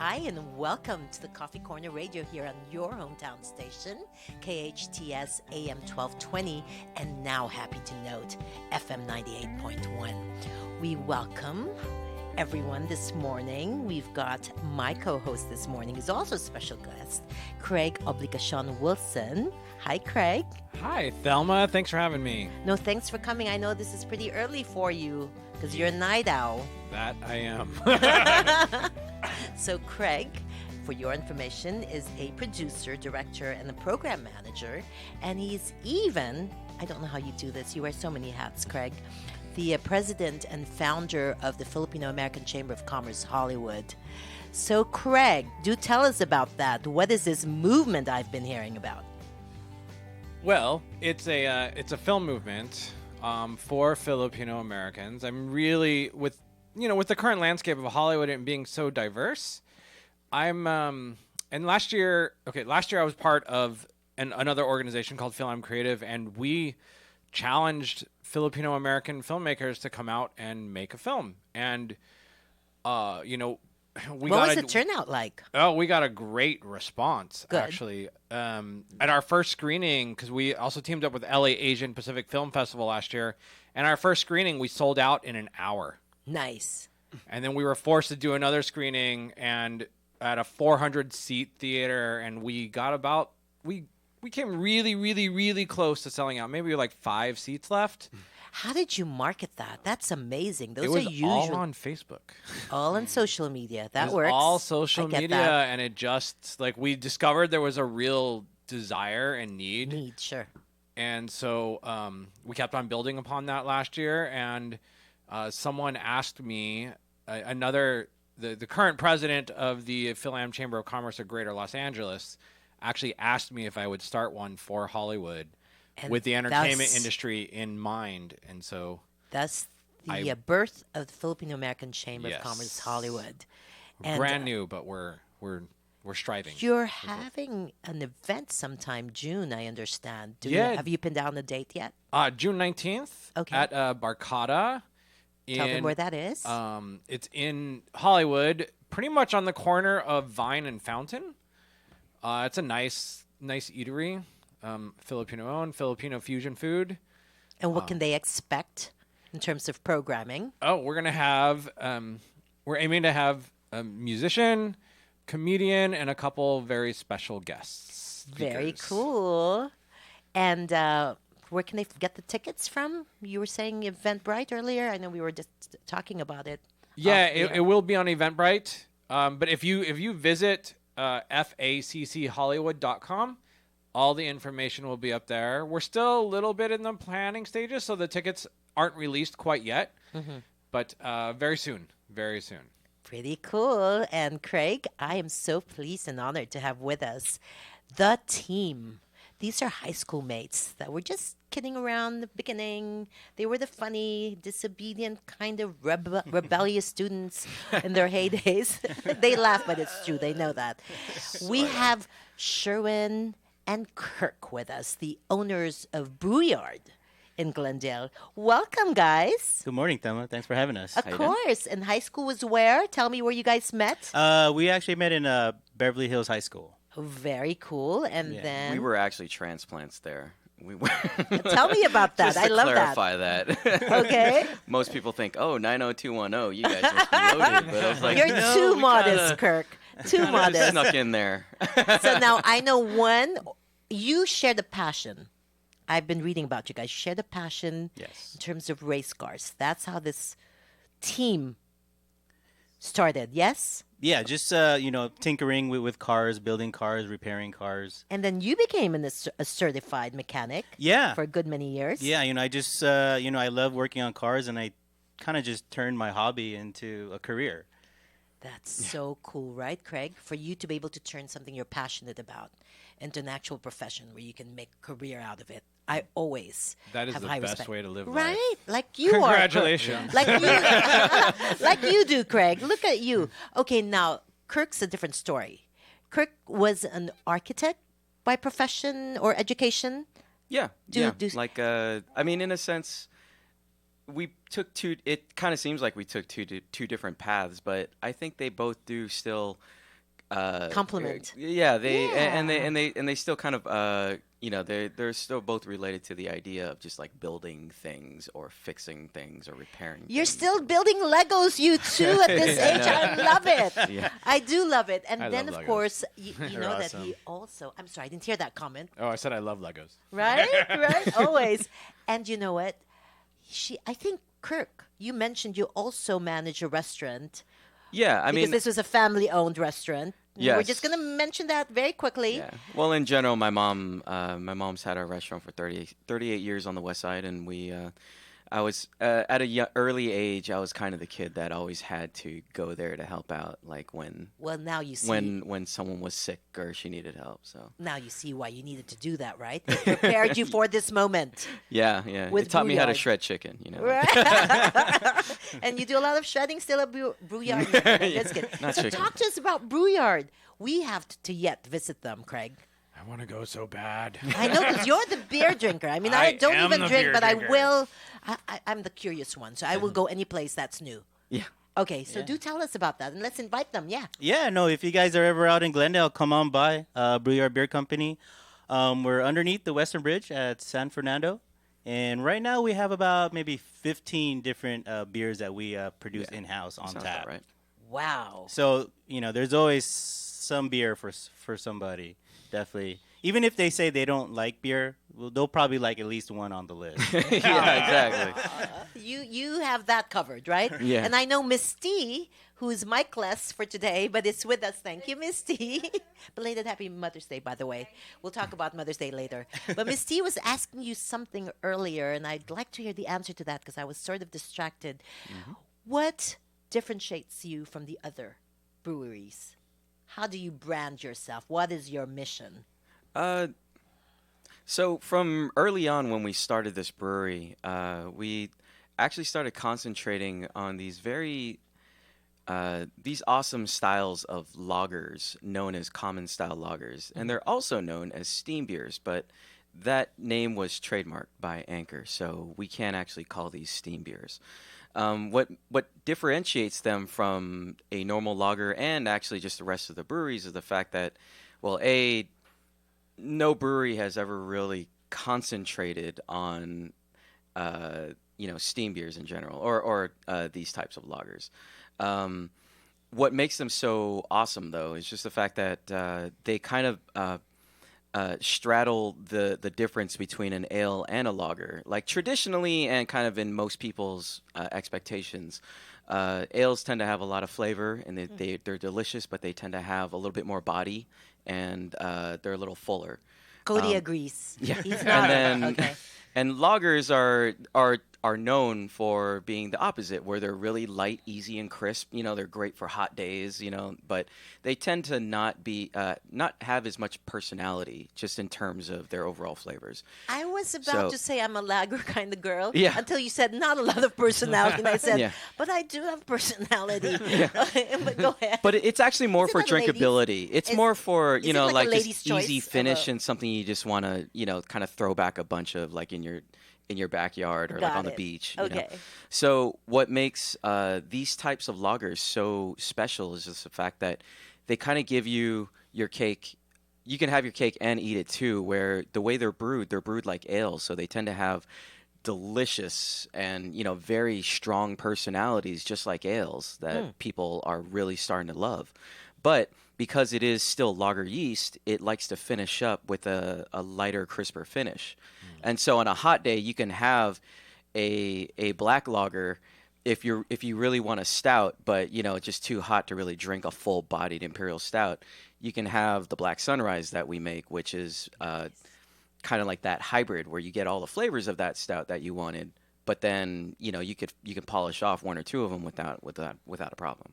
Hi, and welcome to the Coffee Corner Radio here on your hometown station, KHTS AM 1220, and now happy to note, FM 98.1. We welcome everyone this morning. We've got my co-host this morning, who's also a special guest, Craig Obligation Wilson. Hi, Craig. Hi, Thelma. Thanks for having me. No, thanks for coming. I know this is pretty early for you because you're a night owl. That I am. So Craig, for your information, is a producer, director, and a program manager. And he's even, I don't know how you do this, you wear so many hats, Craig, the president and founder of the Filipino-American Chamber of Commerce Hollywood. So Craig, do tell us about that. What is this movement I've been hearing about? Well, it's a film movement for Filipino Americans. I'm really with the current landscape of Hollywood and being so diverse. And last year I was part of another organization called Film Creative, and we challenged Filipino American filmmakers to come out and make a film. And what was the turnout like? Oh, we got a great response. Good. Actually. At our first screening, because we also teamed up with LA Asian Pacific Film Festival last year, and our first screening we sold out in an hour. Nice. And then we were forced to do another screening and at a 400-seat theater, and we got we came really, really, really close to selling out. Maybe like 5 seats left. How did you market that? That's amazing. Those It was are usually all on Facebook. all on social media. That It was works. all social I get media, that. and it just we discovered there was a real desire and need. Sure. And so we kept on building upon that last year, and someone asked me, the current president of the Philam Chamber of Commerce of Greater Los Angeles actually asked me if I would start one for Hollywood And with the entertainment that's- industry in mind. And so That's the birth of the Filipino-American Chamber of Yes. Commerce Hollywood. we're And, brand new, but we're striving. You're having an event sometime June, I understand. Yeah. Have you pinned down the date yet? June 19th Okay. at Barcata. Tell them where that is. It's in Hollywood, pretty much on the corner of Vine and Fountain. It's a nice eatery, Filipino-owned, Filipino fusion food. And what can they expect in terms of programming? Oh, we're aiming to have a musician, comedian, and a couple very special guests. Very speakers. cool. And where can they get the tickets from? You were saying Eventbrite earlier. I know we were just talking about it. Yeah, off the it will be on Eventbrite. But if you visit fachollywood.com, all the information will be up there. We're still a little bit in the planning stages, so the tickets aren't released quite yet. Mm-hmm. But very soon, very soon. Pretty cool. And Craig, I am so pleased and honored to have with us the team. These are high school mates that were just kidding around in the beginning. They were the funny, disobedient, kind of rebellious students in their heydays. They laugh, but it's true. They know that. We have Sherwin and Kirk with us, the owners of Brewyard in Glendale. Welcome, guys. Good morning, Thelma. Thanks for having us. Of course. And high school was where? Tell me where you guys met. We actually met in Beverly Hills High School. Very cool. And Yeah. then We were actually transplants there. We were. tell me about that. Just I to love that. clarify that. Okay. Most people think, oh, 90210, you guys must be loaded. But I was like, You're no, too we modest, kinda- Kirk. Too kinda modest. Snuck in there. So now I know you share the passion. I've been reading about you guys. You share the passion Yes. in terms of race cars. That's how this team started, yes? Yeah, just tinkering with cars, building cars, repairing cars. And then you became a certified mechanic Yeah. for a good many years. Yeah, I just I love working on cars, and I kind of just turned my hobby into a career. That's so cool, right, Craig? For you to be able to turn something you're passionate about into an actual profession where you can make a career out of it. I always That is have the high best respect. way to live life. Right? Like you are. Kirk. Congratulations. Like you, like you do, Craig. Look at you. Okay, now Kirk's a different story. Kirk was an architect by profession or education. Yeah. Do- I mean, in a sense, we took two. It kind of seems like we took two different paths, but I think they both do still Compliment. Yeah, Yeah. and they still kind of they're still both related to the idea of just like building things or fixing things or repairing You're things. still building Legos, you too, at this Yeah, I age. know. I love it. Yeah. I do love it. And I then, love of Legos. course, you They're know that he awesome. also. I'm sorry, I didn't hear that comment. Oh, I said I love Legos. Right? Right? Always. And you know what? I think, Kirk, you mentioned you also manage a restaurant Yeah, I because mean, this was a family owned restaurant. We're just yes. going to mention that very quickly. Yeah. Well, in general, my mom's had a restaurant for 38 years on the West Side, and I was at a early age. I was kind of the kid that always had to go there to help out, like Well, now you see. when someone was sick or she needed help. So Now you see why you needed to do that, right? It prepared you for this moment. yeah, yeah, With it taught me how to Brouillard. shred chicken. You know, Right. And you do a lot of shredding still at Brouillard. No, just kidding. Not So chicken. talk to us about Brouillard. We have to yet visit them, Craig. I want to go so bad. I know because you're the beer drinker. I mean, I I don't am even the drink, beer but drinker. I will. I'm the curious one, so I will go any place that's new. yeah. Okay, so Yeah. do tell us about that, and let's invite them. Yeah. Yeah, no, if you guys are ever out in Glendale, come on by Brouillard Beer Company. We're underneath the Western Bridge at San Fernando. And right now we have about maybe 15 different beers that we produce Yeah, in-house on Sounds tap. about right. Wow. So, there's always some beer for somebody, definitely. Even if they say they don't like beer, well, they'll probably like at least one on the list. Yeah, exactly. You have that covered, right? Yeah. And I know Miss T, who is Mikeless for today, but it's with us. Thank you, Miss T. Belated Happy Mother's Day, by the way. We'll talk about Mother's Day later. But Miss T was asking you something earlier, and I'd like to hear the answer to that because I was sort of distracted. What differentiates you from the other breweries? How do you brand yourself? What is your mission? Uh, so from early on when we started this brewery, we actually started concentrating on these awesome styles of lagers known as common style lagers, and they're also known as steam beers, but that name was trademarked by Anchor, so we can't actually call these steam beers. What differentiates them from a normal lager and actually just the rest of the breweries is the fact that, well, no brewery has ever really concentrated on steam beers in general or these types of lagers. What makes them so awesome though is just the fact that they kind of straddle the difference between an ale and a lager. Like traditionally and kind of in most people's expectations, ales tend to have a lot of flavor and they're delicious, but they tend to have a little bit more body and they're a little fuller. Cody agrees. Yeah, He's and not. then Okay. and lagers are known for being the opposite, where they're really light, easy, and crisp. They're great for hot days. But they tend to not have as much personality, just in terms of their overall flavors. I was about So- to say I'm a lager kind of girl Yeah. until you said not a lot of personality. And I said, Yeah. but I do have personality. But go ahead. But it's actually more Is it for not a ladies'? drinkability. It's Is- more for is it like a like lady's just choice easy of finish a- and something you just want to kind of throw back a bunch of like in your backyard or like Got on the it. beach. Okay. So what makes these types of lagers so special is just the fact that they kind of give you your cake. You can have your cake and eat it too. Where the way they're brewed like ales, so they tend to have delicious and very strong personalities, just like ales that people are really starting to love. But because it is still lager yeast, it likes to finish up with a lighter, crisper finish. And so on a hot day, you can have a black lager if you really want a stout, but it's just too hot to really drink a full-bodied imperial stout. You can have the Black Sunrise that we make, which is kind of like that hybrid where you get all the flavors of that stout that you wanted, but then you can polish off one or two of them without a problem.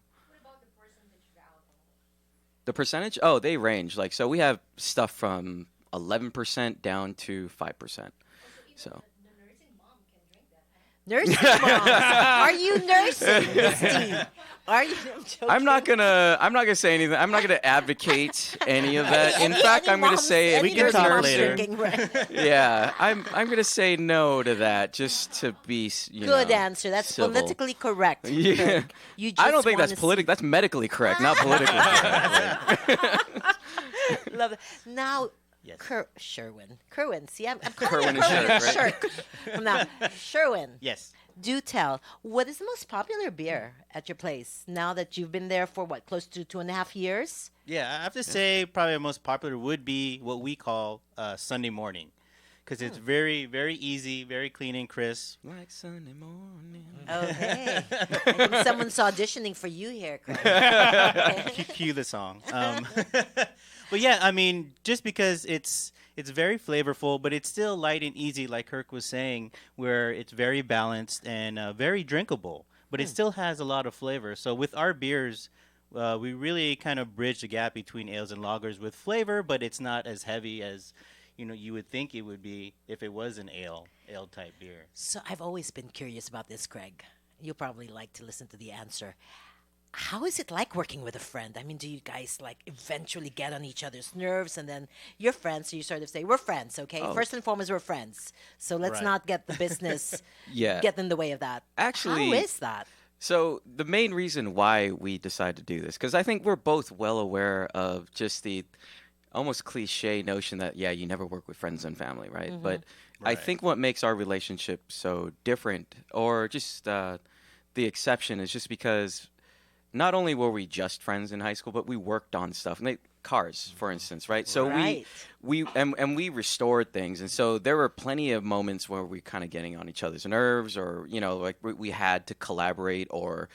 The percentage? Oh, they range. Like, so we have stuff from 11% down to 5%. So Nursing moms. Are you nursing, Miss T? Are you? I'm joking. I'm not gonna say anything. I'm not gonna advocate any of that. In fact, I'm gonna say if We can nursing talk moms later. drinking, right? yeah, I'm gonna say no to that just to be Good know, answer. That's civil. politically correct. Yeah. Craig. You I don't just think that's wanna politically. That's medically correct, not politically correct. see- Love it. Now, Yes. Kerwin. See, I'm calling Kerwin you and Kerwin. Shirk, Shirk. Now, Sherwin. Yes. Do tell, what is the most popular beer at your place now that you've been there for what, close to 2.5 years? Yeah, I have to say probably the most popular would be what we call Sunday morning, because it's very, very easy, very clean and crisp. Like Sunday morning. Oh, hey. I think someone's auditioning for you here, Craig. Okay. Cue the song. But yeah, I mean, just because it's very flavorful, but it's still light and easy, like Kirk was saying, where it's very balanced and very drinkable, but it still has a lot of flavor. So with our beers, we really kind of bridge the gap between ales and lagers with flavor, but it's not as heavy as you would think it would be if it was an ale type beer. So I've always been curious about this, Craig. You'll probably like to listen to the answer. How is it like working with a friend? I mean, do you guys like eventually get on each other's nerves and then you're friends, so you sort of say, we're friends, okay? Oh. First and foremost, we're friends. So let's Right. not get the business Yeah. get in the way of that. Actually- how is that? So the main reason why we decided to do this, because I think we're both well aware of just the almost cliche notion that you never work with friends and family, right? But I Right. think what makes our relationship so different, or just the exception, is just because not only were we just friends in high school, but we worked on stuff, cars, for instance, right? So Right. we restored things, and so there were plenty of moments where we kind of getting on each other's nerves, or like we had to collaborate or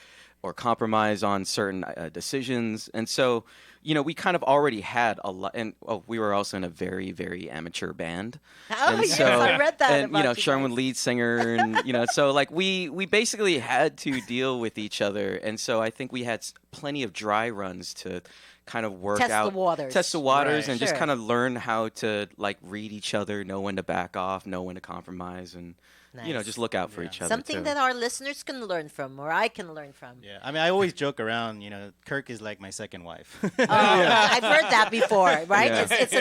compromise on certain decisions, and so we kind of already had a lot, and we were also in a very, very amateur band. Oh, And yes, so- I read that And about you Sherman, guys. lead singer, and so like we basically had to deal with each other, and so I think we had plenty of dry runs to kind of work Test the out, waters. test the waters, Right. and just Sure. kind of learn how to like read each other, know when to back off, know when to compromise, and Nice. just look out for Yeah. each other. Something too. that our listeners can learn from, or I can learn from. Yeah, I mean, I always joke around. Kirk is like my second wife. I've heard that before, right? Yeah. It's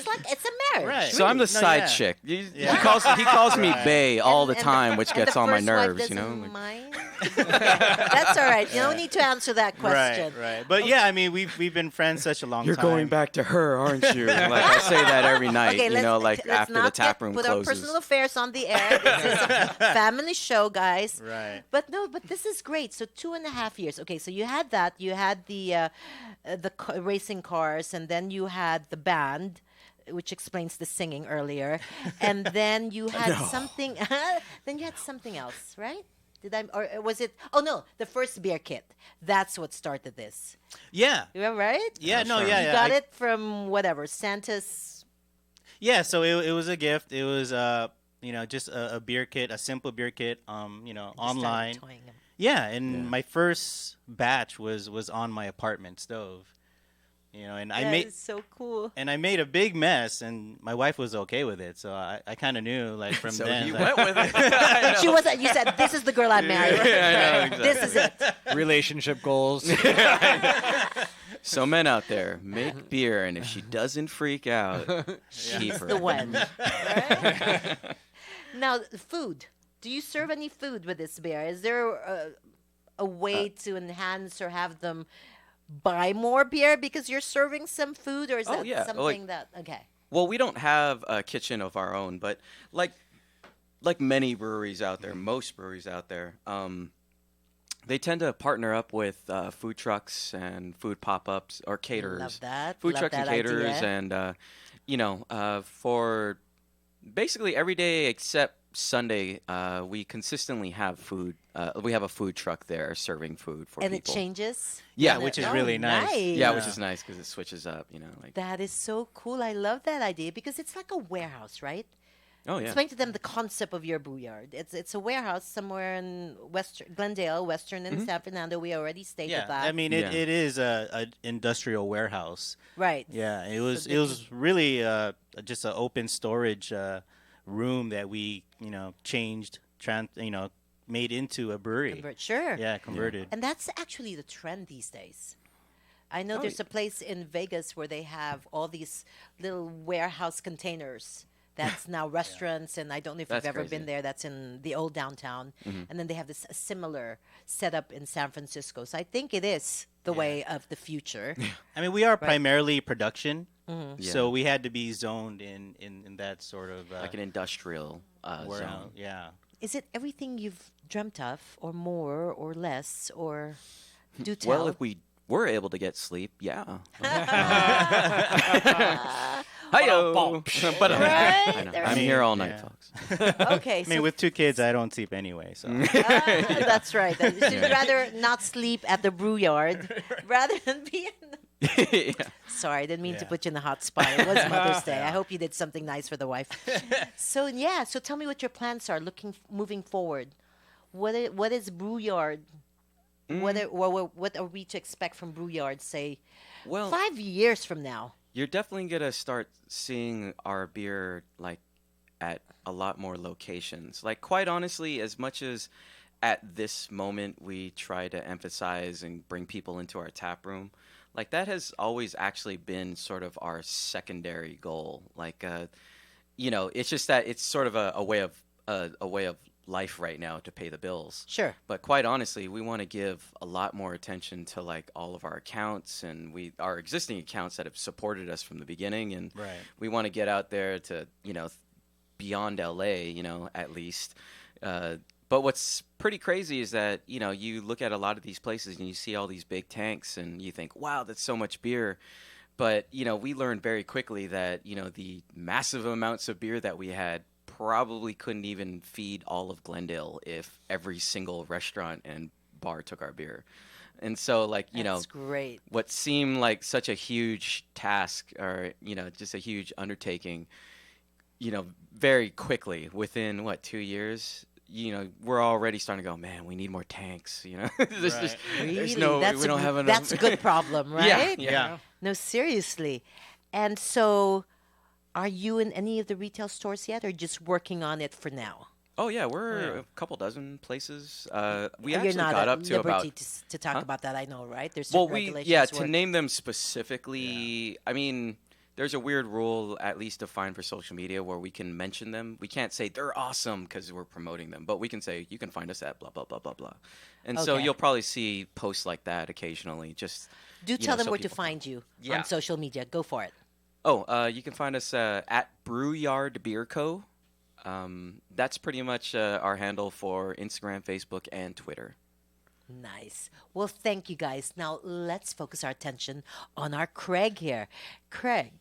like it's a marriage. Right. So I'm the No, side yeah. chick. Yeah. He calls me Right. Bae all the And time, which and gets the on my first wife nerves. doesn't Like, mind? Okay, that's all right. You don't need to answer that question. Right. But yeah, I mean, we've been friends such a long you're time. going back to her, aren't you? Like I say that every night. Okay, let's After the not tap room put closes. our personal affairs on the air. This is a family show, guys. Right. But this is great. So 2.5 years. Okay, so you had that. You had the racing cars, and then you had the band, which explains the singing earlier, and then you had something. Then you had something else, right? Did I, or was it? Oh no, the first beer kit. That's what started this. Yeah. You remember, right? Yeah. No. sure. Yeah. You yeah. got it from whatever Santa's. Yeah. So it was a gift. It was just a beer kit, a simple beer kit. Just started Online. toying him. Yeah, and my first batch was on my apartment stove. And I That made is so cool. and I made a big mess, and my wife was okay with it. So I kind of knew, like, from So then. you that- went with it. She was. You said, "This is the girl I'm marrying. Yeah, I know, This is it." Relationship goals. So men out there, make beer, and if she doesn't freak out, keep her. The one. Right? Now, food. Do you serve any food with this beer? Is there a way to enhance or have them buy more beer because you're serving some food, or is Oh, that yeah. something that okay? Well, we don't have a kitchen of our own, but like many breweries out there, most breweries out there, they tend to partner up with food trucks and food pop-ups or caterers. Love that. Food Love trucks and that caterers, idea. and for basically every day except Sunday, we consistently have food. We have a food truck there serving food for And people. it changes. Yeah, And which it- is really nice. Yeah, which Yeah. is nice because it switches up. Like That is so cool. I love that idea because it's like a warehouse, right? oh yeah. Explain to them the concept of your booyard. It's a warehouse somewhere in Glendale, Western, and San Fernando. We already stated Yeah, that. I mean, Yeah. it is a industrial warehouse. right. Yeah, it was they it was really just an open storage room that we changed, made into a brewery. Sure. Yeah, converted. And that's actually the trend these days. I know Oh, there's a place in Vegas where they have all these little warehouse containers. That's now restaurants, and I don't know if That's you've ever crazy. been there. That's in the old downtown, and then they have this a similar setup in San Francisco. So I think it is the way of the future. I mean, we are primarily production, Yeah. so we had to be zoned in that sort of Like an industrial warehouse. zone. Yeah. Is it everything you've dreamt of, or more, or less, or do tell? Well, if we were able to get sleep, yeah. Hi-yo. But Right? I know. There I'm we here all go. night, Yeah. folks. Okay, I mean, with 2 kids, I don't sleep anyway. So that's right. So you'd rather not sleep at the brew yard rather than be in Yeah. Sorry, I didn't mean to Yeah. put you in the hot spot. It was Mother's Day. I hope you did something nice for the wife. So tell me what your plans are moving forward. What is Brew Yard? What are we to expect from Brew Yard, say, Well, 5 years from now? you're definitely gonna start seeing our beer like at a lot more locations. Like, quite honestly, as much as at this moment we try to emphasize and bring people into our tap room, like that has always actually been sort of our secondary goal. Like, it's just that it's sort of a way of life right now to pay the bills. Sure. But quite honestly, we want to give a lot more attention to like all of our accounts and our existing accounts that have supported us from the beginning, and Right. we want to get out there to beyond LA, at least. But what's pretty crazy is that you look at a lot of these places and you see all these big tanks and you think, wow, that's so much beer. But we learned very quickly that the massive amounts of beer that we had probably couldn't even feed all of Glendale if every single restaurant and bar took our beer. And so, That's great. what seemed like such a huge task or, just a huge undertaking, very quickly, within 2 years, we're already starting to go, man, we need more tanks, there's Right. just, Really? there's no, That's we don't have enough. That's a good problem, right? Yeah. No, seriously. And so, are you in any of the retail stores yet, or just working on it for now? Oh yeah, we're a couple dozen places. We You're actually not got at up to liberty about. to talk Huh? about that. I know, right? There's Well, certain regulations. to where- name them specifically. I mean, there's a weird rule, at least defined for social media, where we can mention them. We can't say they're awesome because we're promoting them, but we can say you can find us at blah blah blah blah blah. And so Okay. you'll probably see posts like that occasionally. Just Do tell them so where to people know. find you Yeah. on social media. Go for it. Oh, you can find us at Brewyard Beer Co. That's pretty much our handle for Instagram, Facebook, and Twitter. Nice. Well, thank you guys. Now let's focus our attention on our Craig here. Craig,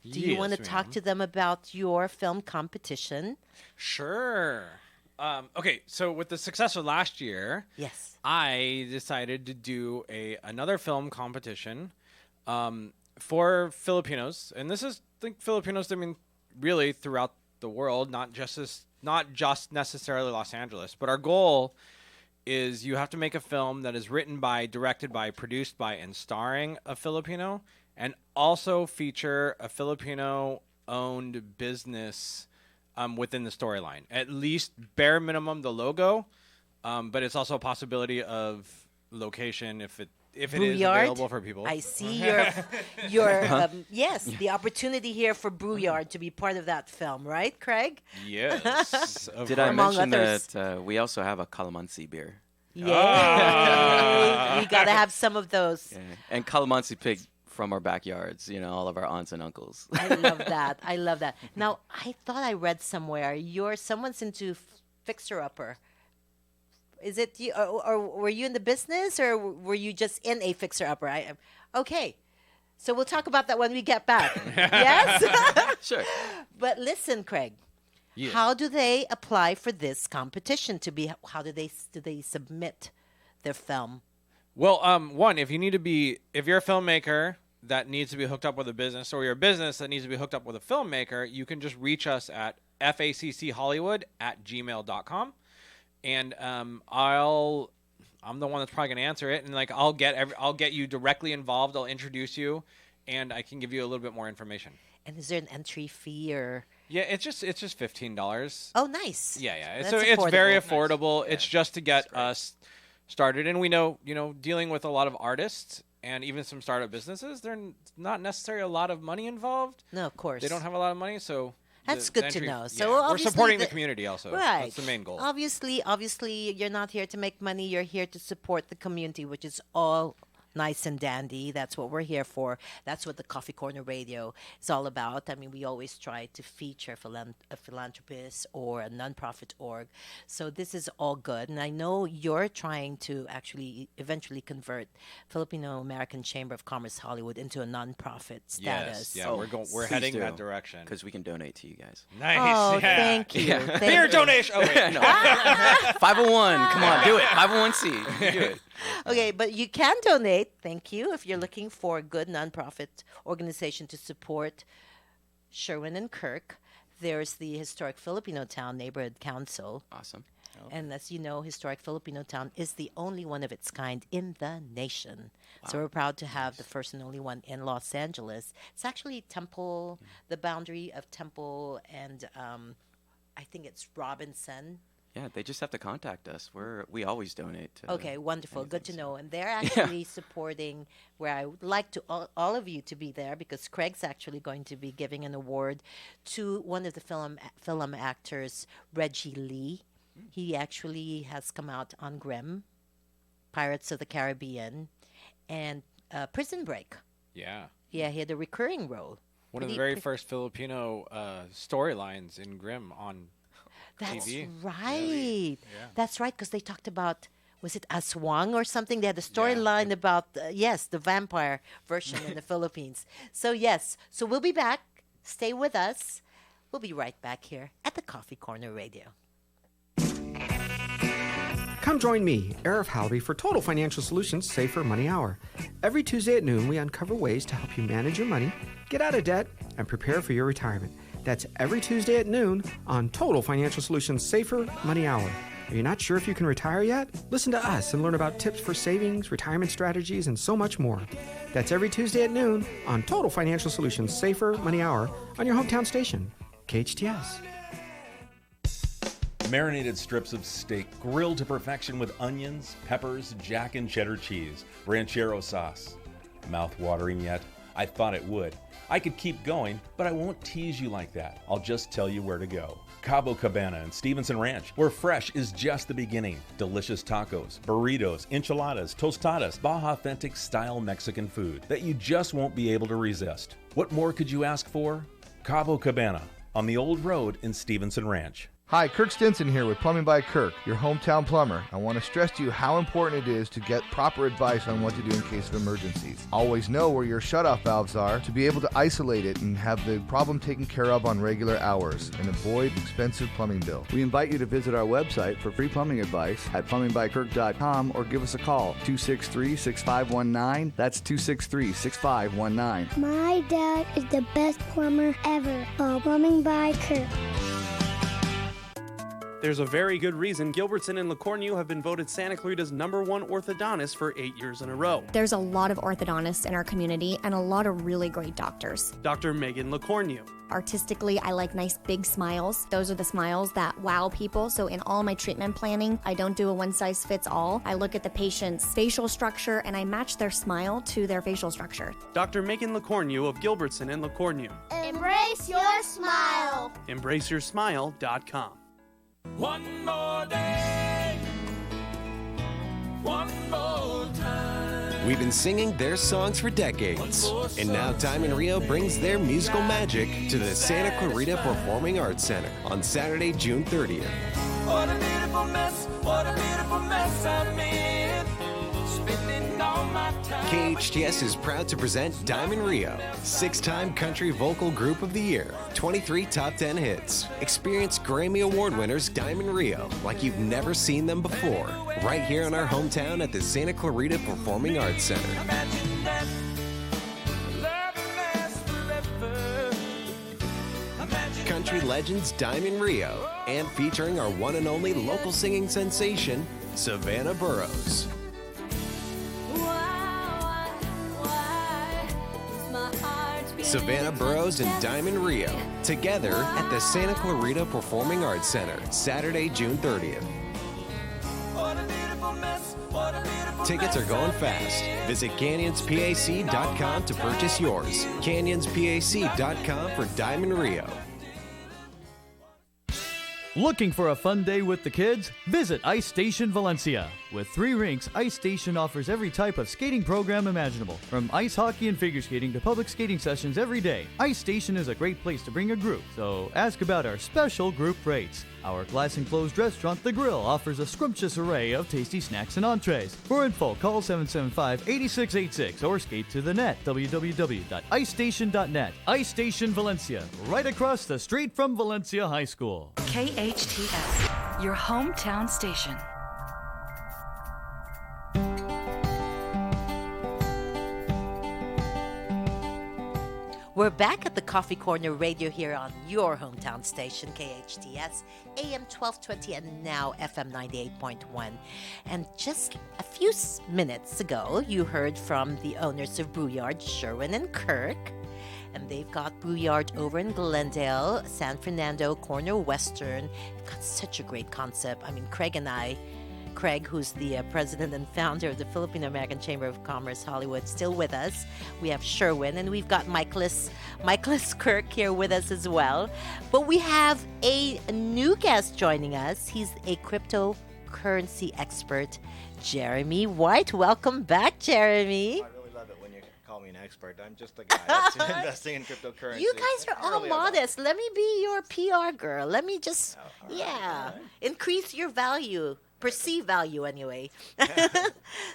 do you want to talk to them about your film competition? Sure. Okay, so with the success of last year, Yes. I decided to do another film competition for Filipinos, and this is Filipinos. I mean, really throughout the world, not just necessarily Los Angeles. But our goal is you have to make a film that is written by, directed by, produced by, and starring a Filipino, and also feature a Filipino-owned business within the storyline. At least bare minimum the logo, but it's also a possibility of location if it is Breward? available for people. I see yes, the opportunity here for Breward to be part of that film, right, Craig? Yes. of Did I course. Among mention others. that we also have a calamansi beer? Yay! Ah. We gotta have some of those. Yeah. And calamansi pig from our backyards, all of our aunts and uncles. I love that. I love that. Now, I thought I read somewhere someone's into fixer upper. Is it you, or were you in the business, or were you just in a fixer upper? Okay, so we'll talk about that when we get back. Yes. Sure. But listen, Craig. Yes. How do they apply for this competition to be? How do they submit their film? Well, one, if you're a filmmaker that needs to be hooked up with a business, or you're a business that needs to be hooked up with a filmmaker, you can just reach us at facchollywood@gmail.com. And I'm the one that's probably going to answer it, and I'll get you directly involved. I'll introduce you, and I can give you a little bit more information. And is there an entry fee or Yeah, it's just $15. Oh, nice. Yeah. That's So it's very affordable. affordable. It's just to get us started, and we know, dealing with a lot of artists and even some startup businesses, there's not necessarily a lot of money involved. No, of course. They don't have a lot of money, so that's good to know. So we're obviously supporting the community also. Right. That's the main goal. Obviously, you're not here to make money. You're here to support the community, which is all nice and dandy. That's what we're here for. That's what the Coffee Corner Radio is all about. I mean, we always try to feature a philanthropist or a nonprofit org. So this is all good. And I know you're trying to actually eventually convert Filipino American Chamber of Commerce Hollywood into a nonprofit status. Yes. Yeah, we're heading that direction. Because we can donate to you guys. Nice. Oh, yeah. thank you. Yeah. Thank Beer you. donation. Oh, wait. No. 501. Come on, do it. 501c. Do it. Okay, but you can donate, thank you, if you're looking for a good nonprofit organization to support Sherwin and Kirk. There's the Historic Filipino Town Neighborhood Council. Awesome. And as you know, Historic Filipino Town is the only one of its kind in the nation. So we're proud to have the first and only one in Los Angeles. It's actually Temple, the boundary of Temple and I think it's Robinson. Yeah, they just have to contact us. We always donate. To Okay, wonderful. anything, Good to so- know. And they're actually supporting where I would like to all of you to be there because Craig's actually going to be giving an award to one of the film actors, Reggie Lee. He actually has come out on Grimm, Pirates of the Caribbean, and Prison Break. Yeah. Yeah, he had a recurring role. One of the Pretty- very pre- first Filipino storylines in Grimm on That's TV. right. Yeah. That's right, because they talked about, was it Aswang or something? They had a storyline about, the vampire version in the Philippines. So, yes. So, we'll be back. Stay with us. We'll be right back here at the Coffee Corner Radio. Come join me, Arif Halby, for Total Financial Solutions Safer Money Hour. Every Tuesday at noon, we uncover ways to help you manage your money, get out of debt, and prepare for your retirement. That's every Tuesday at noon on Total Financial Solutions Safer Money Hour. Are you not sure if you can retire yet? Listen to us and learn about tips for savings, retirement strategies, and so much more. That's every Tuesday at noon on Total Financial Solutions Safer Money Hour on your hometown station, KHTS. Marinated strips of steak grilled to perfection with onions, peppers, jack and cheddar cheese, ranchero sauce. Mouth-watering yet? I thought it would. I could keep going, but I won't tease you like that. I'll just tell you where to go. Cabo Cabana and Stevenson Ranch, where fresh is just the beginning. Delicious tacos, burritos, enchiladas, tostadas, Baja Authentic style Mexican food that you just won't be able to resist. What more could you ask for? Cabo Cabana on the old road in Stevenson Ranch. Hi, Kirk Stinson here with Plumbing by Kirk, your hometown plumber. I want to stress to you how important it is to get proper advice on what to do in case of emergencies. Always know where your shutoff valves are to be able to isolate it and have the problem taken care of on regular hours and avoid expensive plumbing bill. We invite you to visit our website for free plumbing advice at plumbingbykirk.com or give us a call, 263-6519. That's 263-6519. My dad is the best plumber ever. Plumbing by Kirk. There's a very good reason Gilbertson and LeCornu have been voted Santa Clarita's #1 orthodontist for 8 years in a row. There's a lot of orthodontists in our community and a lot of really great doctors. Dr. Megan LeCornu. Artistically, I like nice big smiles. Those are the smiles that wow people. So in all my treatment planning, I don't do a one-size-fits-all. I look at the patient's facial structure and I match their smile to their facial structure. Dr. Megan LeCornu of Gilbertson and LeCornu. Embrace your smile. EmbraceYourSmile.com. One more day, one more time. We've been singing their songs for decades, and now Time in Rio brings their musical magic to the Santa Clarita Performing Arts Center on Saturday, June 30th. What a beautiful mess I'm in. Spending all my time. KHTS is proud to present Diamond Rio, 6-time Country Vocal Group of the Year, 23 top 10 hits. Experience Grammy Award winners Diamond Rio like you've never seen them before, right here in our hometown at the Santa Clarita Performing Arts Center. Imagine that. Love lasts forever. Imagine Country legends Diamond Rio, and featuring our one and only local singing sensation, Savannah Burrows. Savannah Burrows and Diamond Rio together at the Santa Clarita Performing Arts Center, Saturday, June 30th. Tickets are going fast. Visit canyonspac.com to purchase yours. canyonspac.com for Diamond Rio. Looking for a fun day with the kids? Visit Ice Station Valencia. With 3 rinks, Ice Station offers every type of skating program imaginable, from ice hockey and figure skating to public skating sessions every day. Ice Station is a great place to bring a group, so ask about our special group rates. Our glass-enclosed restaurant, The Grill, offers a scrumptious array of tasty snacks and entrees. For info, call 775-8686 or skate to the net, www.icestation.net. Ice Station Valencia, right across the street from Valencia High School. KHTS, your hometown station. We're back at the Coffee Corner Radio here on your hometown station, KHTS, AM 1220 and now FM 98.1. And just a few minutes ago, you heard from the owners of Brewyard, Sherwin and Kirk. And they've got Brewyard over in Glendale, San Fernando, Corner Western. They've got such a great concept. I mean, Craig, who's the president and founder of the Filipino-American Chamber of Commerce Hollywood, still with us. We have Sherwin, and we've got Michaelis Kirk here with us as well. But we have a new guest joining us. He's a cryptocurrency expert, Jeremy White. Welcome back, Jeremy. I really love it when you call me an expert. I'm just a guy that's investing in cryptocurrency. You guys are all modest. Let me be your PR girl. Let me just, increase your value. Perceive value anyway.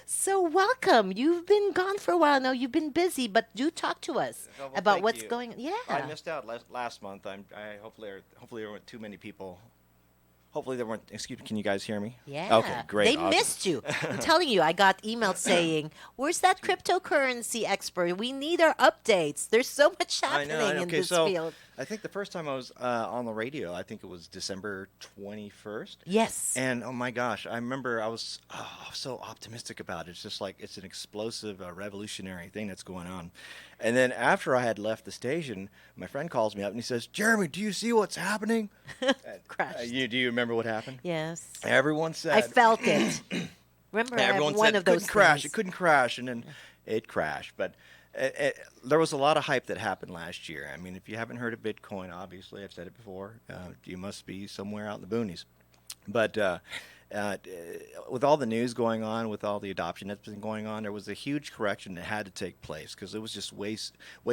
So welcome. You've been gone for a while now. You've been busy, but do talk to us about what's going on. Yeah. I missed out last month. Hopefully there weren't too many people. Hopefully there weren't. Excuse me. Can you guys hear me? Yeah. Okay, great. They awesome. missed you. I'm telling you, I got emails saying, "Where's that cryptocurrency expert? We need our updates. There's so much happening in this field." I think the first time I was on the radio, I think it was December 21st. Yes. And oh my gosh, I remember I was so optimistic about it. It's just like it's an explosive, revolutionary thing that's going on. And then after I had left the station, my friend calls me up and he says, "Jeremy, do you see what's happening?" Crashed. Do you remember what happened? Yes. Everyone said. I felt it. Remember, everyone one said of it those couldn't crash. things. It couldn't crash, and then it crashed. But there was a lot of hype that happened last year. I mean, if you haven't heard of Bitcoin, obviously, I've said it before, you must be somewhere out in the boonies. But with all the news going on, with all the adoption that's been going on, there was a huge correction that had to take place because it was just way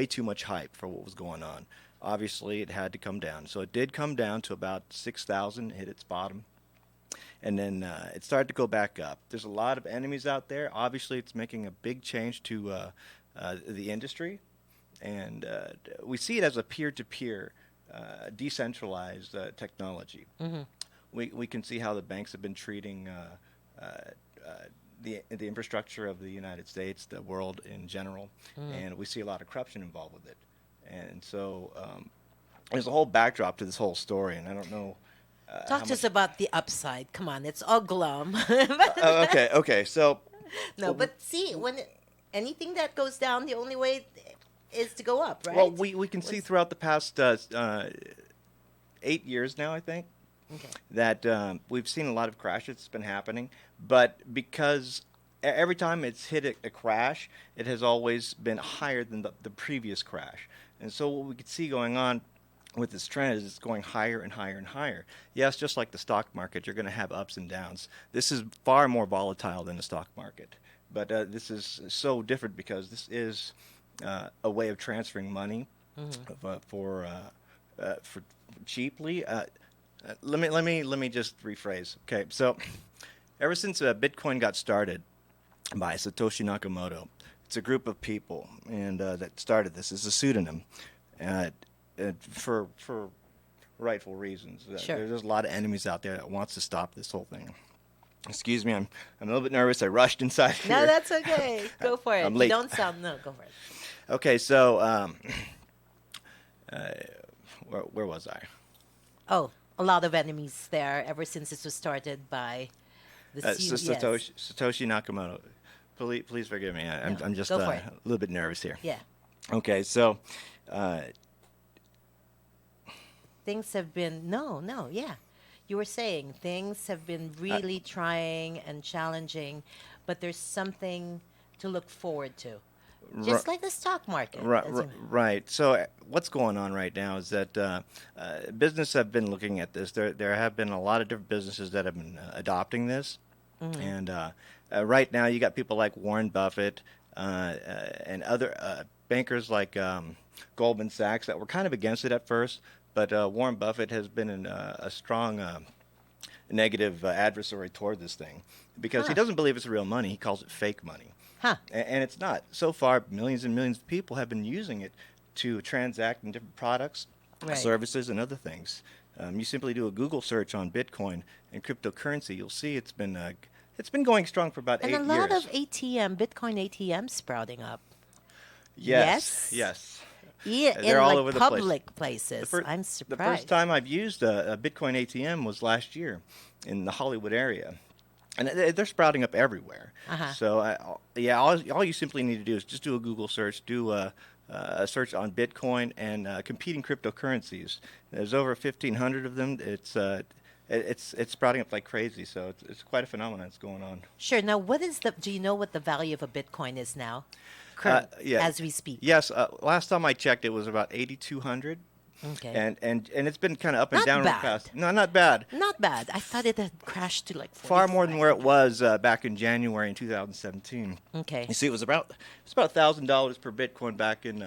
too much hype for what was going on. Obviously, it had to come down. So it did come down to about 6,000, hit its bottom. And then it started to go back up. There's a lot of enemies out there. Obviously, it's making a big change to the industry. And we see it as a peer-to-peer, decentralized technology. Mm-hmm. We can see how the banks have been treating the infrastructure of the United States, the world in general. And we see a lot of corruption involved with it. And so there's a whole backdrop to this whole story, and I don't know. Talk to us about the upside. Come on, it's all glum. Okay. So. No, but see, anything that goes down, the only way is to go up, right? Well, we can see throughout the past 8 years now, I think, that we've seen a lot of crashes that's been happening, but because every time it's hit a crash, it has always been higher than the previous crash. And so what we can see going on with this trend is it's going higher and higher and higher. Yes, just like the stock market, you're going to have ups and downs. This is far more volatile than the stock market. But this is so different because this is a way of transferring money for cheaply. Let me just rephrase. Okay, so ever since Bitcoin got started by Satoshi Nakamoto, it's a group of people and that started this. It's a pseudonym for rightful reasons. Sure. There's a lot of enemies out there that wants to stop this whole thing. Excuse me, I'm a little bit nervous. I rushed inside here. No, that's okay. Go for it. I'm late. You don't sound go for it. Okay, so where was I? Oh, a lot of enemies there ever since this was started by the Satoshi Nakamoto. Please forgive me. I'm just a little bit nervous here. Yeah. Okay, so uh, Things have been yeah. You were saying things have been really trying and challenging, but there's something to look forward to. Just like the stock market. Right, as you- right. So what's going on right now is that business have been looking at this. There have been a lot of different businesses that have been adopting this, Mhm. and right now you got people like Warren Buffett and other bankers like Goldman Sachs that were kind of against it at first, but Warren Buffett has been a strong negative adversary toward this thing because he doesn't believe it's real money. He calls it fake money. Huh. And it's not. So far, millions and millions of people have been using it to transact in different products, Right. services, and other things. You simply do a Google search on Bitcoin and cryptocurrency, you'll see it's been going strong for about And 8 a years. lot of Bitcoin ATMs sprouting up. Yes. Yeah, They're in all like over the place. public places. I'm The surprised. first time I've used a Bitcoin ATM was last year in the Hollywood area. And they're sprouting up everywhere. Uh-huh. So, all you simply need to do is just do a Google search, do a search on Bitcoin and competing cryptocurrencies. There's over 1,500 of them. It's sprouting up like crazy. So it's quite a phenomenon that's going on. Sure. Now, do you know what the value of a Bitcoin is now? Yeah. As we speak. Yes. Last time I checked, it was about 8,200. Okay. And it's been kind of up and Not down real bad. fast. No, not bad. Not bad. I thought it had crashed to like Far more than where it was back in January in 2017. Okay. You see, it was about $1,000 per Bitcoin back in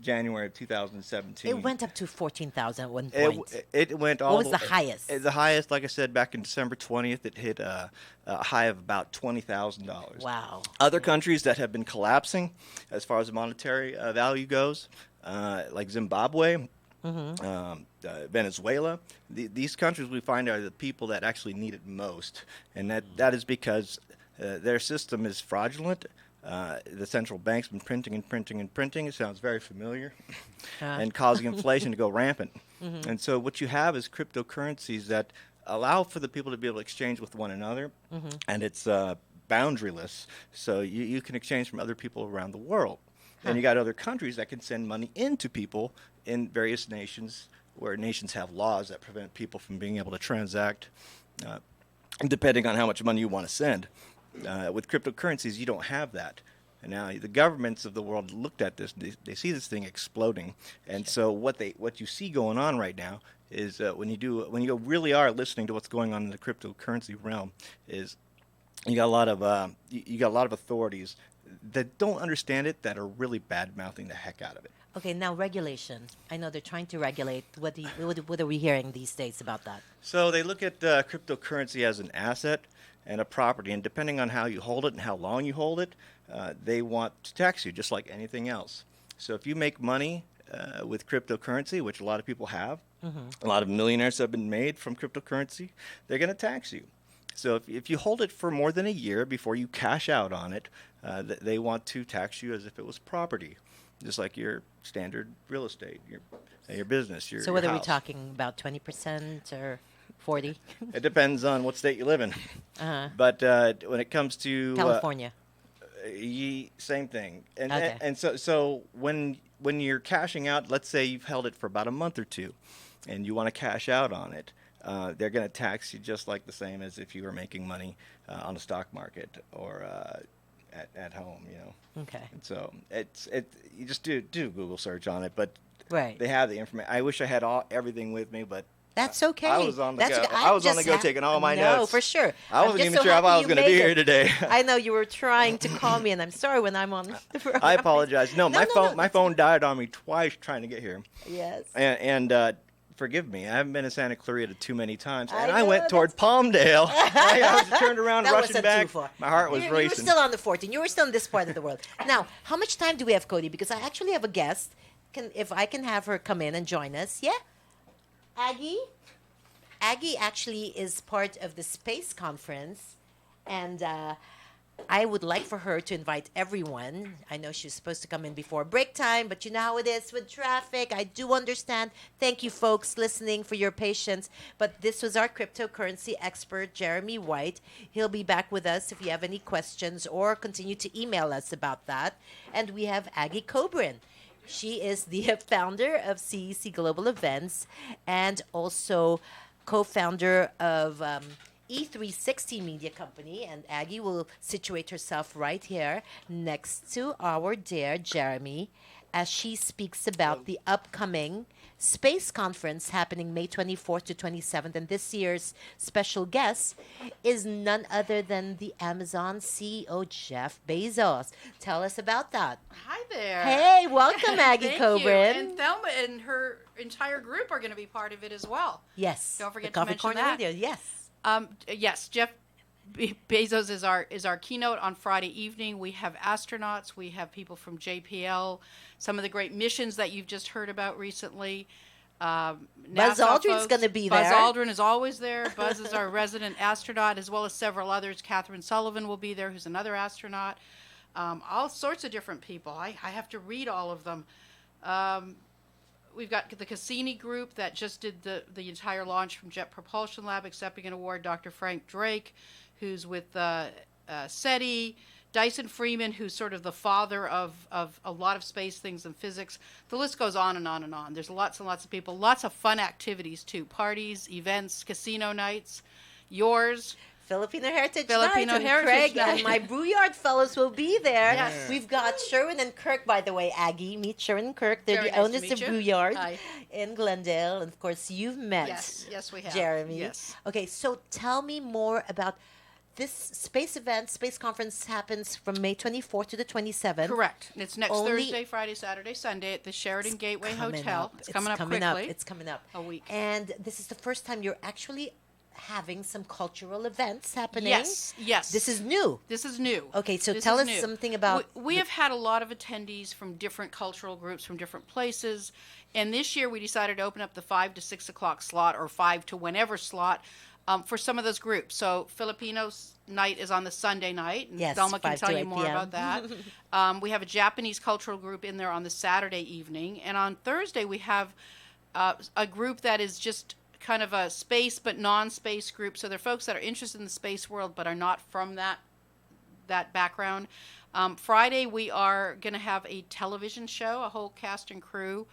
January of 2017. It went up to 14,000 at one point. It went all. What was the the highest? The highest, like I said, back in December 20th, it hit a high of about $20,000. Wow. Other countries that have been collapsing, as far as the monetary value goes, like Zimbabwe. Venezuela. These countries we find are the people that actually need it most, and that is because their system is fraudulent. The central bank's been printing and printing and printing. It sounds very familiar, and causing inflation to go rampant. Mhm. And so what you have is cryptocurrencies that allow for the people to be able to exchange with one another, Mhm. and it's boundaryless. So you can exchange from other people around the world. And you got other countries that can send money into people in various nations where nations have laws that prevent people from being able to transact depending on how much money you want to send. With cryptocurrencies, you don't have that. And now the governments of the world looked at this, they see this thing exploding. And so what you see going on right now is when you really are listening to what's going on in the cryptocurrency realm is you got a lot of authorities that don't understand it that are really bad mouthing the heck out of it. Okay, now regulation. I know they're trying to regulate. What are we hearing these days about that? So they look at cryptocurrency as an asset and a property, and depending on how you hold it and how long you hold it, they want to tax you just like anything else. So if you make money with cryptocurrency, which a lot of people have, a lot of millionaires have been made from cryptocurrency, they're going to tax you. So if you hold it for more than a year before you cash out on it, they want to tax you as if it was property, just like your standard real estate, your business, your So what your are we house. talking about? 20% or 40? It depends on what state you live in. Uh-huh. But when it comes to California. Same thing. And Okay. and so when you're cashing out, let's say you've held it for about a month or two, and you want to cash out on it, they're going to tax you just like the same as if you were making money on the stock market or at home, you know. Okay. And so you just do a Google search on it, but Right. they have the information. I wish I had everything with me, but That's okay. I was on the That's go. okay. I was on the go just taking all my no, notes. for sure. I I'm wasn't just even so sure if happy I was you going to made be it. here today. I know you were trying to call me, and I'm sorry when I'm on the program. I apologize. No, my phone died on me twice trying to get here. Yes. And forgive me, I haven't been to Santa Clarita too many times, and I I know, went toward Palmdale. I was turned around, That rushing wasn't back. too far. My heart was You were racing. still on the 14. You were still in this part of the world. Now, how much time do we have, Cody? Because I actually have a guest. If I can have her come in and join us, yeah? Aggie? Aggie actually is part of the space conference, and I would like for her to invite everyone. I know she's supposed to come in before break time, but you know how it is with traffic. I do understand. Thank you, folks, listening for your patience. But this was our cryptocurrency expert, Jeremy White. He'll be back with us if you have any questions or continue to email us about that. And we have Aggie Cobrin. She is the founder of CEC Global Events and also co-founder of E360 Media Company. And Aggie will situate herself right here next to our dear Jeremy as she speaks about the upcoming Space Conference happening May 24th to 27th. And this year's special guest is none other than the Amazon CEO, Jeff Bezos. Tell us about that. Hi there. Hey, welcome, Aggie Thank Cobrin. you. And Thelma and her entire group are going to be part of it as well. Yes. Don't forget the to Coffee mention Corner that. Radio, yes. Yes, Jeff Bezos is our keynote on Friday evening. We have astronauts. We have people from JPL. Some of the great missions that you've just heard about recently. Buzz NASA Aldrin's folks. going to be Buzz there. Aldrin is always there. Buzz is our resident astronaut, as well as several others. Catherine Sullivan will be there, who's another astronaut. All sorts of different people. I have to read all of them. We've got the Cassini group that just did the entire launch from Jet Propulsion Lab, accepting an award. Dr. Frank Drake, who's with SETI. Dyson Freeman, who's sort of the father of a lot of space things and physics. The list goes on and on and on. There's lots and lots of people. Lots of fun activities, too. Parties, events, casino nights. Yours. Filipino Heritage Filipino Night, and Heritage Craig Night. and my Breward fellows will be there. Yes. We've got Sherwin and Kirk, by the way, Aggie. Meet Sherwin and Kirk. They're Very the nice to owners meet of you. Breward Hi. in Glendale. And, of course, you've met Yes, we have. Jeremy. Yes. Okay, so tell me more about this space event. Space conference happens from May 24th to the 27th. Correct. It's next Only- Thursday, Friday, Saturday, Sunday at the Sheraton Gateway coming Hotel. up. It's coming up quickly. It's coming up. A week. And this is the first time you're actually having some cultural events happening. Yes. This is new. This is new. Okay, so This tell is us new. something about... We have had a lot of attendees from different cultural groups from different places. And this year we decided to open up the 5 to 6 o'clock slot or 5 to whenever slot for some of those groups. So Filipinos night is on the Sunday night. And Yes, Thelma can 5 to tell you 8 more p.m. about that. We have a Japanese cultural group in there on the Saturday evening. And on Thursday we have a group that is just kind of a space but non-space group. So they're folks that are interested in the space world but are not from that background. Friday we are going to have a television show, a whole cast and crew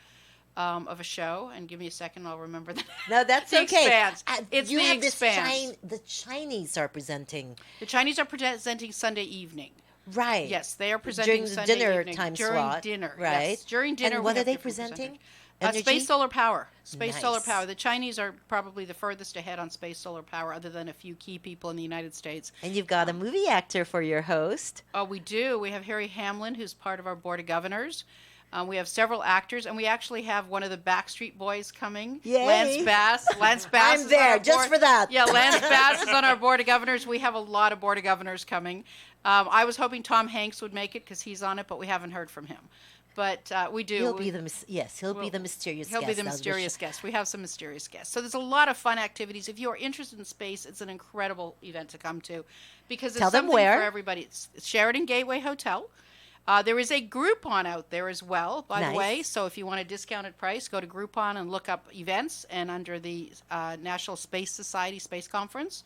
of a show. And give me a second, I'll remember that. No, that's The okay. Expanse. It's you The have Expanse. the Chinese are presenting. The Chinese are presenting Sunday evening. Right. Yes, they are presenting during the Sunday dinner evening. time during slot. dinner. Right. Yes, during dinner. And we what are have they different presenting? presenters. Energy? Space solar power. Space solar Nice. power. The Chinese are probably the furthest ahead on space solar power, other than a few key people in the United States. And you've got a movie actor for your host. Oh, we do. We have Harry Hamlin, who's part of our board of governors. We have several actors, and we actually have one of the Backstreet Boys coming. Yay. Lance Bass. Lance Bass I'm is on there our just board. for that. Yeah, Lance Bass is on our board of governors. We have a lot of board of governors coming. I was hoping Tom Hanks would make it because he's on it, but we haven't heard from him. But we do. He'll be the he'll be the mysterious He'll guest. be the on the mysterious show. guest. We have some mysterious guests. So there's a lot of fun activities. If you are interested in space, it's an incredible event to come to because it's Tell them something where. for everybody. It's Sheraton Gateway Hotel. There is a Groupon out there as well, by Nice. the way. So if you want a discounted price, go to Groupon and look up events. And under the National Space Society Space Conference,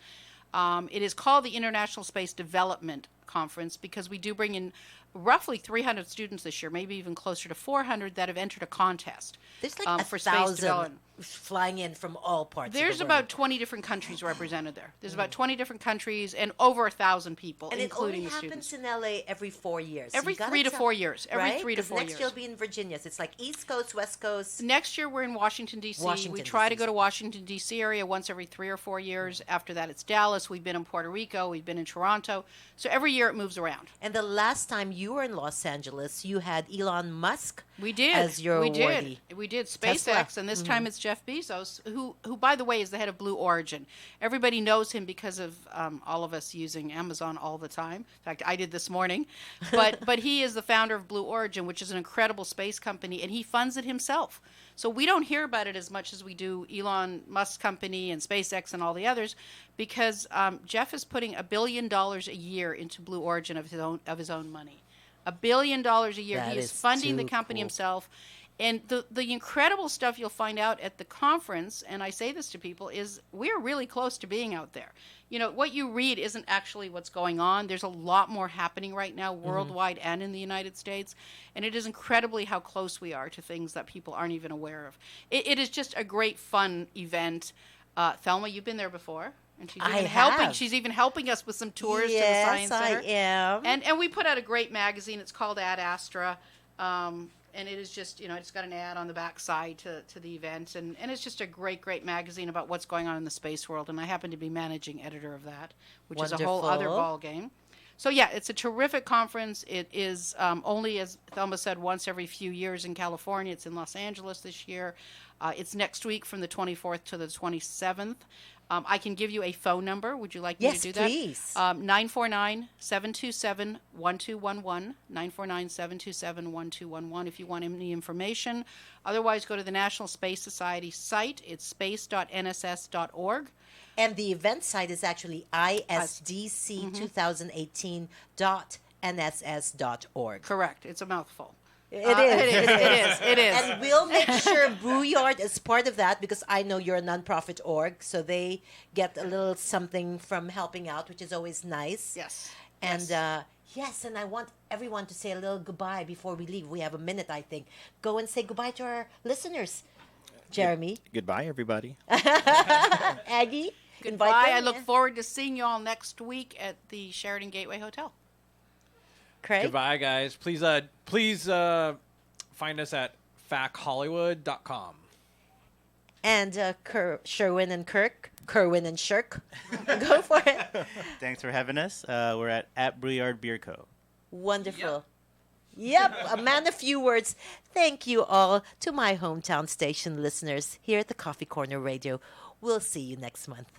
it is called the International Space Development Conference because we do bring in roughly 300 students this year, maybe even closer to 400 that have entered a contest. There's like for 1,000 space development. flying in from all parts. There's of the about world. 20 different countries represented there. There's about 20 different countries and over 1,000 people, And it including only the students. happens in LA every 4 years. So Every you gotta 3 to tell- 4 years. Every right? 3 to 'Cause 4 next years. you'll be in Virginia. So it's like East Coast, West Coast. Next year we're in Washington, D.C. We Washington, try to DC. go to Washington, D.C. area once every 3 or 4 years. After that it's Dallas. We've been in Puerto Rico. We've been in Toronto. So every year it moves around. And the last time you were in Los Angeles, you had Elon Musk We did. as your we awardee. did. We did. Tesla. SpaceX, and this time it's Jeff Bezos, who, by the way, is the head of Blue Origin. Everybody knows him because of all of us using Amazon all the time. In fact, I did this morning. But he is the founder of Blue Origin, which is an incredible space company, and he funds it himself. So we don't hear about it as much as we do Elon Musk's company and SpaceX and all the others, because Jeff is putting $1 billion a year into Blue Origin of his own money. $1 billion a year. That He is is funding the too company cool. himself. And the incredible stuff you'll find out at the conference, and I say this to people, is we're really close to being out there. You know, what you read isn't actually what's going on. There's a lot more happening right now worldwide and in the United States. And it is incredibly how close we are to things that people aren't even aware of. It is just a great, fun event. Thelma, you've been there before. And she's I even helping. have. She's even helping us with some tours Yes, to the Science Center. I am. And we put out a great magazine. It's called Ad Astra. And it is just, you know, it's got an ad on the back side to the event. And it's just a great, great magazine about what's going on in the space world. And I happen to be managing editor of that, which is a whole other Wonderful. ball game. So, yeah, it's a terrific conference. It is only, as Thelma said, once every few years in California. It's in Los Angeles this year. It's next week from the 24th to the 27th. I can give you a phone number. Would you like me Yes, to do that? please. 949-727-1211. 949-727-1211 if you want any information. Otherwise, go to the National Space Society site. It's space.nss.org. And the event site is actually isdc2018.nss.org. Correct. It's a mouthful. It is. It is. And we'll make sure Breward is part of that, because I know you're a nonprofit org, so they get a little something from helping out, which is always nice. Yes. And yes, and I want everyone to say a little goodbye before we leave. We have a minute, I think. Go and say goodbye to our listeners. Jeremy. Goodbye, everybody. Aggie. Goodbye. invite them, I look yeah. forward to seeing you all next week at the Sheraton Gateway Hotel. Craig? Goodbye, guys. Please find us at fachollywood.com. And Sherwin and Kirk. Kerwin and Shirk. Go for it. Thanks for having us. We're at Breward Beer Co. Wonderful. Yep, a man of few words. Thank you all to my hometown station listeners here at the Coffee Corner Radio. We'll see you next month.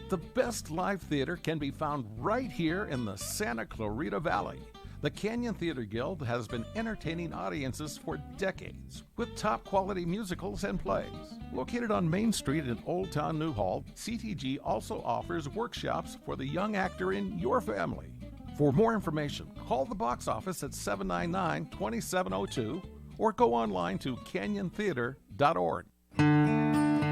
The best live theater can be found right here in the Santa Clarita Valley. The Canyon Theater Guild has been entertaining audiences for decades with top quality musicals and plays. Located on Main Street in Old Town Newhall, CTG also offers workshops for the young actor in your family. For more information, call the box office at 799-2702 or go online to canyontheater.org.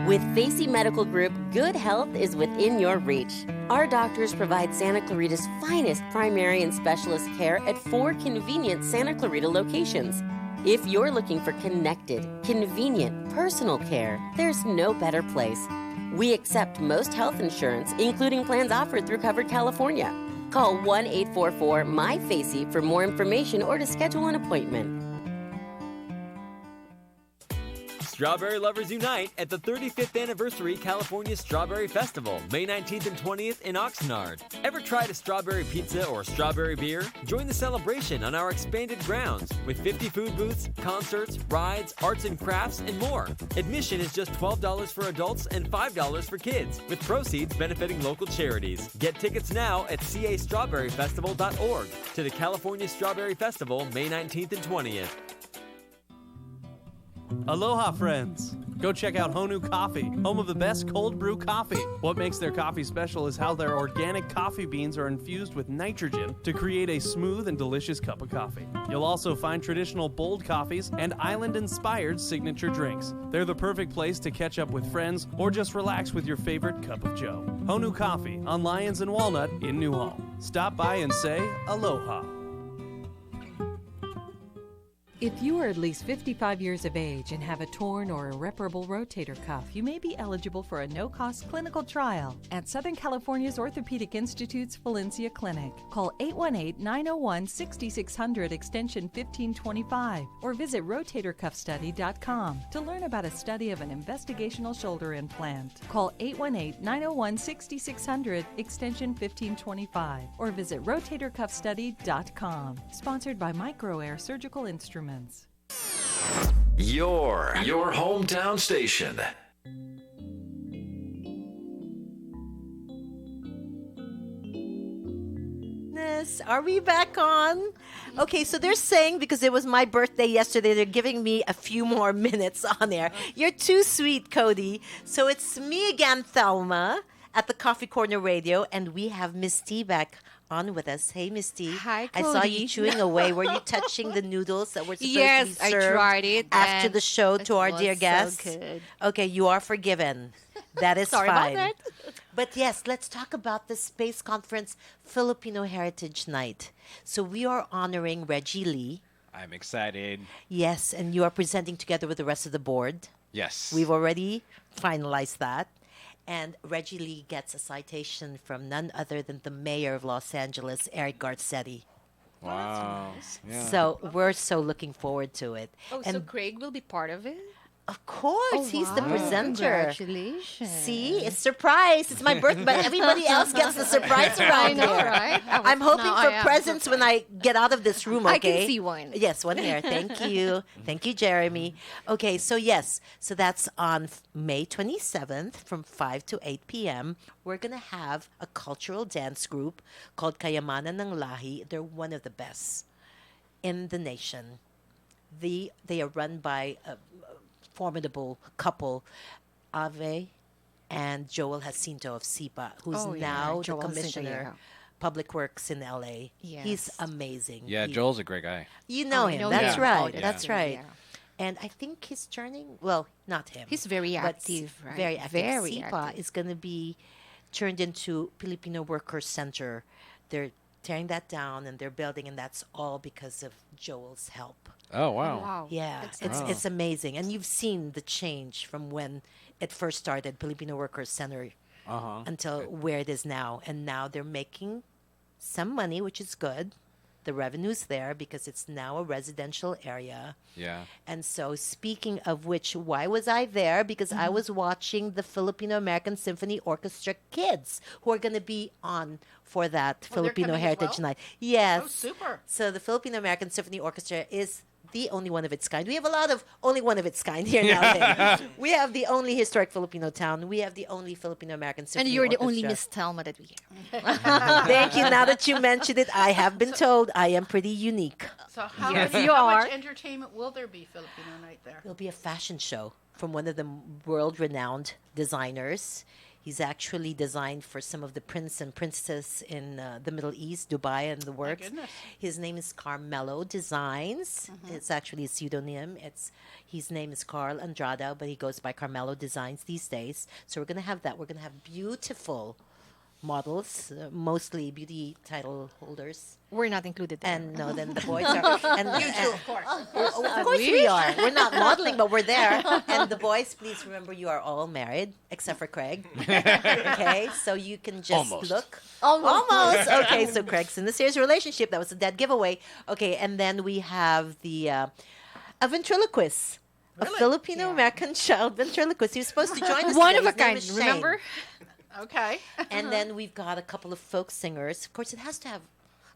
With Facey Medical Group, good health is within your reach. Our doctors provide Santa Clarita's finest primary and specialist care at 4 convenient Santa Clarita locations. If you're looking for connected, convenient, personal care, there's no better place. We accept most health insurance, including plans offered through Covered California. Call 1-844-MY-FACEY for more information or to schedule an appointment. Strawberry lovers unite at the 35th Anniversary California Strawberry Festival, May 19th and 20th in Oxnard. Ever tried a strawberry pizza or strawberry beer? Join the celebration on our expanded grounds with 50 food booths, concerts, rides, arts and crafts, and more. Admission is just $12 for adults and $5 for kids, with proceeds benefiting local charities. Get tickets now at castrawberryfestival.org to the California Strawberry Festival, May 19th and 20th. Aloha, friends! Go check out Honu Coffee, home of the best cold brew coffee. What makes their coffee special is how their organic coffee beans are infused with nitrogen to create a smooth and delicious cup of coffee. You'll also find traditional bold coffees and island-inspired signature drinks. They're the perfect place to catch up with friends or just relax with your favorite cup of joe. Honu Coffee on Lyons and Walnut in Newhall. Stop by and say aloha. If you are at least 55 years of age and have a torn or irreparable rotator cuff, you may be eligible for a no-cost clinical trial at Southern California's Orthopedic Institute's Valencia Clinic. Call 818-901-6600 extension 1525 or visit rotatorcuffstudy.com to learn about a study of an investigational shoulder implant. Call 818-901-6600 extension 1525 or visit rotatorcuffstudy.com. Sponsored by Microair Surgical Instruments. Your hometown station. Are we back on? Okay, so they're saying because it was my birthday yesterday, they're giving me a few more minutes on there. You're too sweet, Cody. So it's me again, Thelma, at the Coffee Corner Radio, and we have Miss T back on with us. Hey, Miss T. Hi, I saw you Cody. chewing away. Were you touching the noodles that were supposed Yes, to I be served tried it, after and the show it to our was dear so guests? good. Okay, you are forgiven. That is Sorry about fine. that. But yes, let's talk about the Space Conference Filipino Heritage Night. So we are honoring Reggie Lee. I'm excited. Yes, and you are presenting together with the rest of the board. Yes. We've already finalized that. And Reggie Lee gets a citation from none other than the mayor of Los Angeles, Eric Garcetti. Wow. Yeah. So we're so looking forward to it. Oh, so Craig will be part of it? Of course, he's the wow. presenter. Congratulations. See, it's surprise. It's my birthday, but everybody else gets the surprise around I know, here. right? I'm hoping Now for I am presents when I get out of this room, okay? I can see one. Yes, one here. Thank you. Thank you, Jeremy. Okay, so yes, so that's on May 27th from 5 to 8 p.m. We're going to have a cultural dance group called Kayamanan ng Lahi. They're one of the best in the nation. They are run by a formidable couple, Ave and Joel Jacinto of SIPA, who's Oh, yeah, now Joel the Jacinto, commissioner, yeah. Public Works in LA. He's Yes. amazing. Yeah, He- Joel's a great guy. You know Oh, I him. know That's him. right. Oh, That's yeah. right. Yeah. And I think he's turning, well, not him. He's very but active, right? Very active. Very SIPA active. is going to be turned into Filipino Workers Center. They're tearing that down and they're building, and that's all because of Joel's help. Oh, wow. Wow. Yeah, That's it's amazing. And you've seen the change from when it first started, Filipino Workers Center, Uh-huh. until where it is now. And now they're making some money, which is good. The revenue's there because it's now a residential area. Yeah. And so, speaking of which, why was I there? Because I was watching the Filipino American Symphony Orchestra kids who are going to be on for that Oh, they're Filipino coming as Heritage well? Night. Yes. Oh, super. So, the Filipino American Symphony Orchestra is the only one of its kind. We have a lot of only one of its kind here now. We have the only historic Filipino town. We have the only Filipino American Symphony And you're the Orchestra. only Miss Thelma that we have. Thank you. Now that you mentioned it, I have been told I am pretty unique. So how, Yes, many, you how are. much entertainment will there be Filipino night there? There'll be a fashion show from one of the world-renowned designers. He's actually designed for some of the prince and princess in the Middle East, Dubai, and the works. goodness. His name is Carmelo Designs. It's actually a pseudonym. His name is Carl Andrada, but he goes by Carmelo Designs these days. So we're going to have that. We're going to have beautiful models, mostly beauty title holders. We're not included there. And no, then the boys are. And You two, of course. of course we are. We're not modeling, but we're there. And the boys, please remember you are all married, except for Craig. Okay, so you can just Almost. look. Almost. Okay, so Craig's in a serious relationship. That was a dead giveaway. Okay, and then we have a ventriloquist. A Filipino American child ventriloquist. He was supposed to join us. One today. of a His name kind, is Shane. remember? Okay. And then we've got a couple of folk singers. Of course, it has to have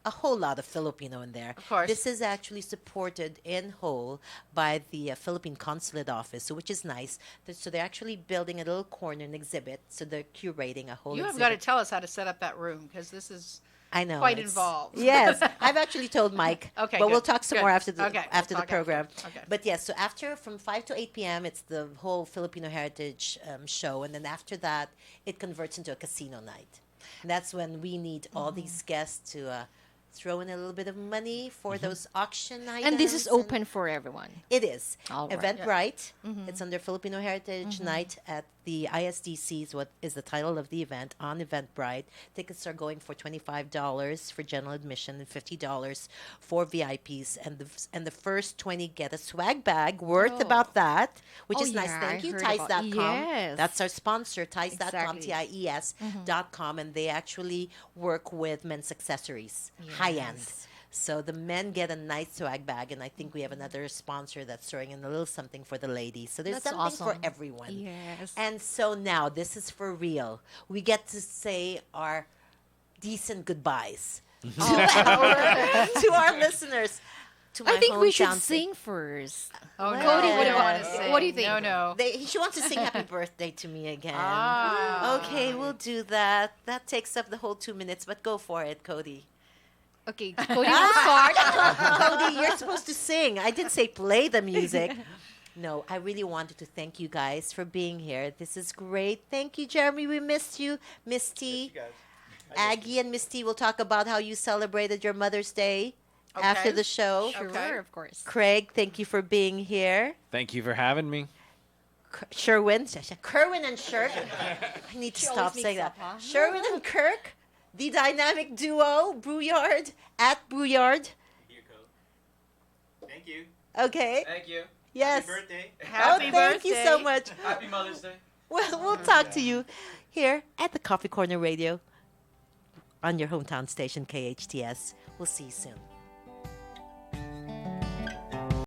a whole lot of Filipino in there. Of course. This is actually supported in whole by the Philippine Consulate Office, so which is nice. So they're actually building a little corner and exhibit. So they're curating a whole You have exhibit. got to tell us how to set up that room because this is I know. quite it's- involved. Yes, I've actually told Mike. Okay, but we'll good, talk some good. more after the Okay, we'll after the talk after. program. Okay. But yes, so after from 5 to 8 p.m. it's the whole Filipino Heritage show, and then after that it converts into a casino night. And that's when we need all these guests to throw in a little bit of money for those auction items. And this is open for everyone. It is. All right. Eventbrite. Mhm. It's under Filipino Heritage Night at the ISDC is what is the title of the event on Eventbrite. Tickets are going for $25 for general admission and $50 for VIPs. And the first 20 get a swag bag worth about that, which Oh, is nice. yeah, Thank I you, heard Ties.com. about- Yes. That's our sponsor, Ties.com, Exactly. TIES.com. And they actually work with men's accessories, high-end. So the men get a nice swag bag, and I think we have another sponsor that's throwing in a little something for the ladies. So there's That's something for awesome. everyone. Yes. And so now this is for real. We get to say our decent goodbyes to our listeners. To my I think we should hometown sing first. Oh, Cody, no. what, We don't about- wanna sing. what do you think? No, no. She wants to sing happy birthday to me again. Ah. Okay, we'll do that. That takes up the whole 2 minutes, but go for it, Cody. Okay, Cody will start. Cody, you're supposed to sing. I didn't say play the music. No, I really wanted to thank you guys for being here. This is great. Thank you, Jeremy. We missed you. Misty, Aggie, and Misty will talk about how you celebrated your Mother's Day after the show. Sure, of course. Craig, thank you for being here. Thank you for having me. Kerwin and Shirk. I need to She stop always saying mixes that. up, huh? Sherwin and Kirk, the dynamic duo, Breward at Breward. Thank you. Okay. Thank you. Yes. Happy birthday. Oh, thank you so much. Happy Mother's Day. Well, we'll talk to you here at the Coffee Corner Radio on your hometown station, KHTS. We'll see you soon.